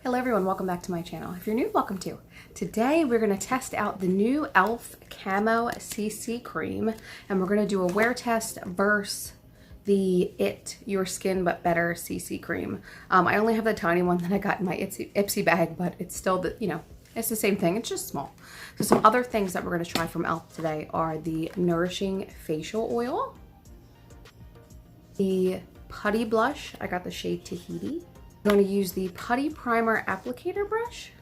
Hello everyone, welcome back to my channel. If you're new, welcome to. Today we're going to test out the new ELF Camo CC Cream, and we're going to do a wear test versus the Your Skin But Better CC Cream. I only have the tiny one that I got in my Ipsy bag, but it's still, it's the same thing, it's just small. So some other things that we're going to try from ELF today are the Nourishing Facial Oil, the Putty Blush, I got the shade Tahiti. I'm going to use the Putty Primer Applicator Brush.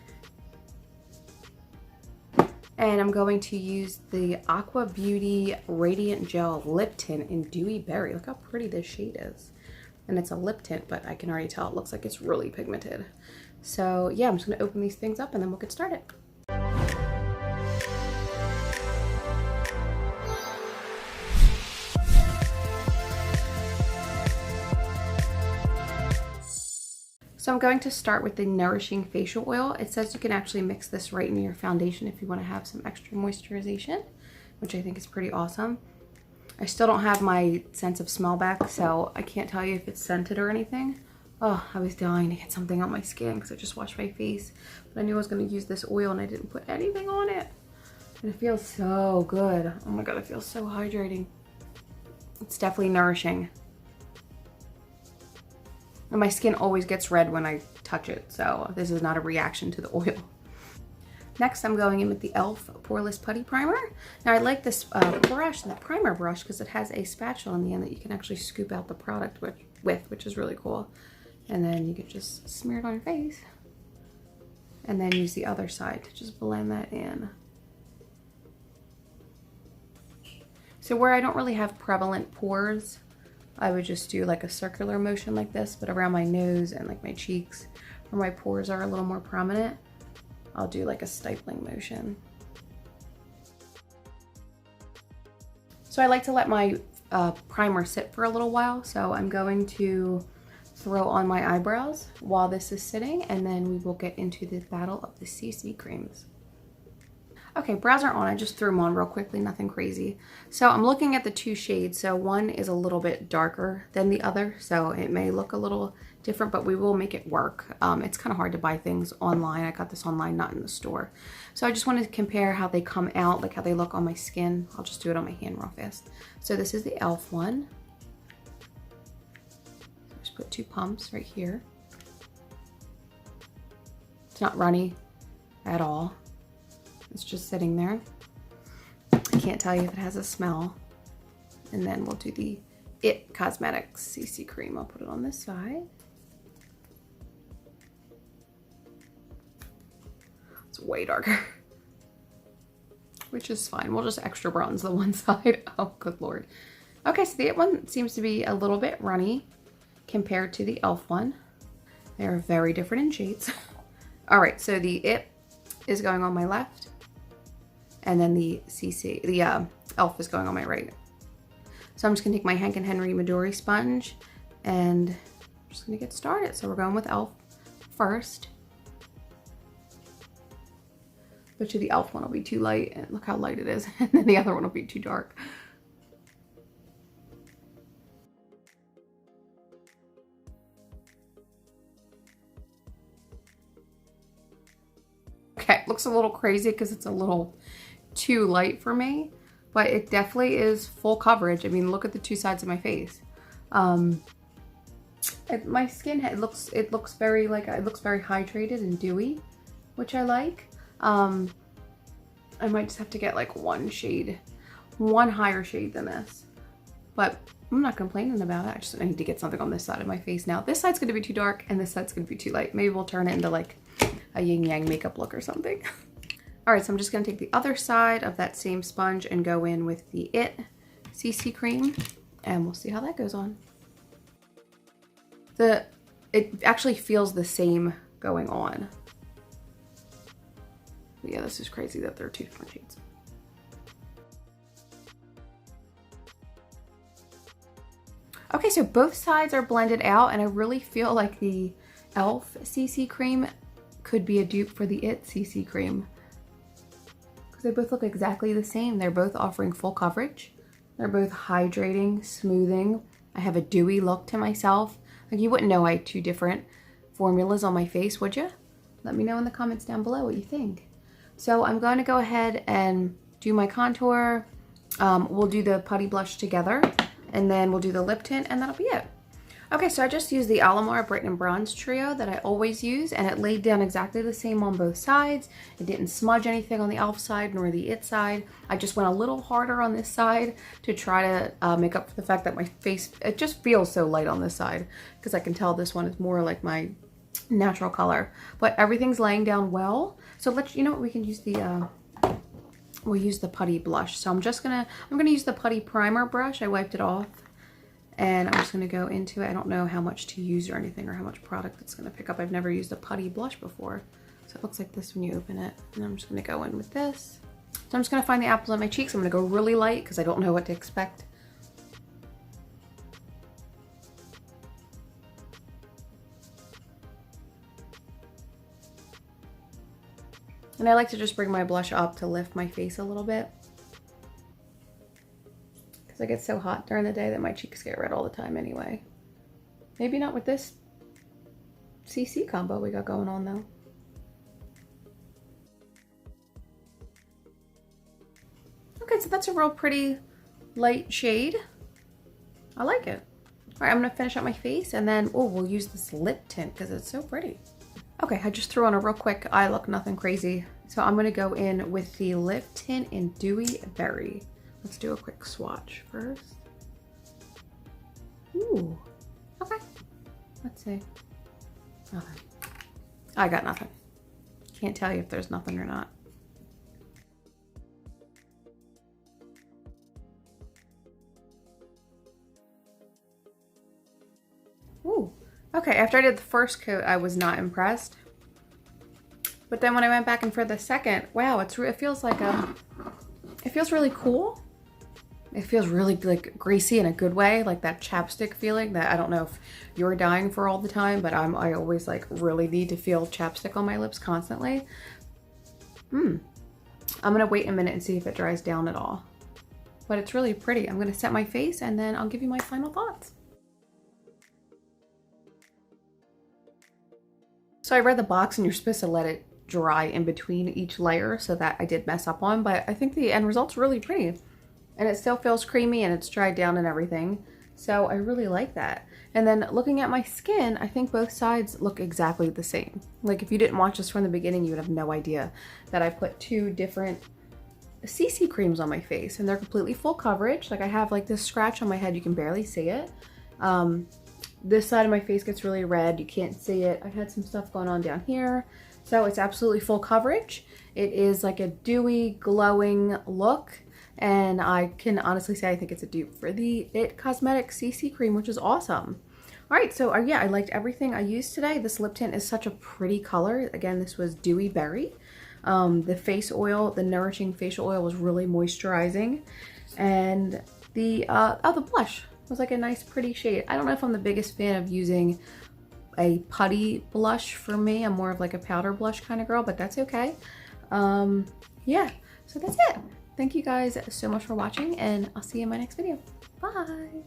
And I'm going to use the Aqua Beauty Radiant Gel Lip Tint in Dewy Berry. Look how pretty this shade is. And it's a lip tint, but I can already tell it looks like it's really pigmented. So yeah, I'm just going to open these things up and then we'll get started. So I'm going to start with the Nourishing Facial Oil. It says you can actually mix this right into your foundation if you want to have some extra moisturization, which I think is pretty awesome. I still don't have my sense of smell back, so I can't tell you if it's scented or anything. Oh, I was dying to get something on my skin because I just washed my face. But I knew I was going to use this oil and I didn't put anything on it. And it feels so good. Oh my god, it feels so hydrating. It's definitely nourishing. And my skin always gets red when I touch it, so this is not a reaction to the oil. Next, I'm going in with the ELF Poreless Putty Primer. Now, I like this brush, the primer brush, because it has a spatula on the end that you can actually scoop out the product with, which is really cool. And then you can just smear it on your face. And then use the other side to just blend that in. So where I don't really have prevalent pores, I would just do like a circular motion like this, but around my nose and like my cheeks, where my pores are a little more prominent, I'll do like a stippling motion. So I like to let my primer sit for a little while, so I'm going to throw on my eyebrows while this is sitting, and then we will get into the battle of the CC creams. Okay, brows are on. I just threw them on real quickly, nothing crazy. So I'm looking at the two shades. So one is a little bit darker than the other, so it may look a little different, but we will make it work. It's kind of hard to buy things online. I got this online, not in the store. So I just wanted to compare how they come out, like how they look on my skin. I'll just do it on my hand real fast. So this is the ELF one. Just put 2 pumps right here. It's not runny at all. It's just sitting there. I can't tell you if it has a smell. And then we'll do the ELF Cosmetics CC Cream. I'll put it on this side. It's way darker, which is fine. We'll just extra bronze the one side. Oh, good lord. Okay, so the ELF one seems to be a little bit runny compared to the ELF one. They're very different in shades. All right, so the ELF is going on my left. And then the ELF is going on my right. So I'm just gonna take my Hank & Henry Midori sponge and I'm just gonna get started. So we're going with ELF first. Bet you the ELF one will be too light, and look how light it is. And then the other one will be too dark. Okay, looks a little crazy because it's a little too light for me, but it definitely is full coverage. I mean, look at the two sides of my face. My skin, it looks very hydrated and dewy, which I like. I might just have to get like one higher shade than this, but I'm not complaining about it. I need to get something on this side of my face now. This side's gonna be too dark and this side's gonna be too light. Maybe we'll turn it into like a yin yang makeup look or something. All right, so I'm just gonna take the other side of that same sponge and go in with the ELF CC Cream, and we'll see how that goes on. It actually feels the same going on. But yeah, this is crazy that they're 2 different shades. Okay, so both sides are blended out, and I really feel like the ELF CC Cream could be a dupe for the ELF CC Cream, because they both look exactly the same. They're both offering full coverage. They're both hydrating, smoothing. I have a dewy look to myself. Like, you wouldn't know I had 2 different formulas on my face, would you? Let me know in the comments down below what you think. So I'm going to go ahead and do my contour. We'll do the putty blush together, and then we'll do the lip tint, and that'll be it. Okay, so I just used the Alamar Brighten and Bronze Trio that I always use, and it laid down exactly the same on both sides. It didn't smudge anything on the e.l.f. side nor the IT side. I just went a little harder on this side to try to make up for the fact that my face, it just feels so light on this side, because I can tell this one is more like my natural color. But everything's laying down well. So let's, you know what, we can use the, we'll use the putty blush. So I'm gonna use the putty primer brush. I wiped it off. And I'm just going to go into it. I don't know how much to use or anything, or how much product it's going to pick up. I've never used a putty blush before. So it looks like this when you open it. And I'm just going to go in with this. So I'm just going to find the apples on my cheeks. I'm going to go really light because I don't know what to expect. And I like to just bring my blush up to lift my face a little bit. I get so hot during the day that my cheeks get red all the time anyway. Maybe not with this CC combo we got going on though. Okay, so that's a real pretty light shade. I like it. All right, I'm gonna finish up my face, and then, oh, we'll use this lip tint because it's so pretty. Okay, I just threw on a real quick eye look, nothing crazy. So I'm gonna go in with the lip tint in Dewy Berry. Let's do a quick swatch first. Ooh, okay. Let's see. Nothing. I got nothing. Can't tell you if there's nothing or not. Ooh, okay. After I did the first coat, I was not impressed. But then when I went back in for the second, wow, it feels like it feels really cool. It feels really like greasy in a good way, like that chapstick feeling that I don't know if you're dying for all the time, but I always like really need to feel chapstick on my lips constantly. I'm gonna wait a minute and see if it dries down at all. But it's really pretty. I'm gonna set my face and then I'll give you my final thoughts. So I read the box and you're supposed to let it dry in between each layer, so that I did mess up on, but I think the end result's really pretty. And it still feels creamy and it's dried down and everything. So I really like that. And then looking at my skin, I think both sides look exactly the same. Like if you didn't watch this from the beginning, you would have no idea that I put two different CC creams on my face, and they're completely full coverage. Like I have like this scratch on my head, you can barely see it. This side of my face gets really red, you can't see it. I had some stuff going on down here. So it's absolutely full coverage. It is like a dewy, glowing look. And I can honestly say I think it's a dupe for the ELF Cosmetics CC Cream, which is awesome. All right, so yeah, I liked everything I used today. This lip tint is such a pretty color. Again, this was Dewy Berry. The face oil, the nourishing facial oil was really moisturizing. And the blush was like a nice pretty shade. I don't know if I'm the biggest fan of using a putty blush for me. I'm more of like a powder blush kind of girl, but that's okay. Yeah, so that's it. Thank you guys so much for watching, and I'll see you in my next video. Bye.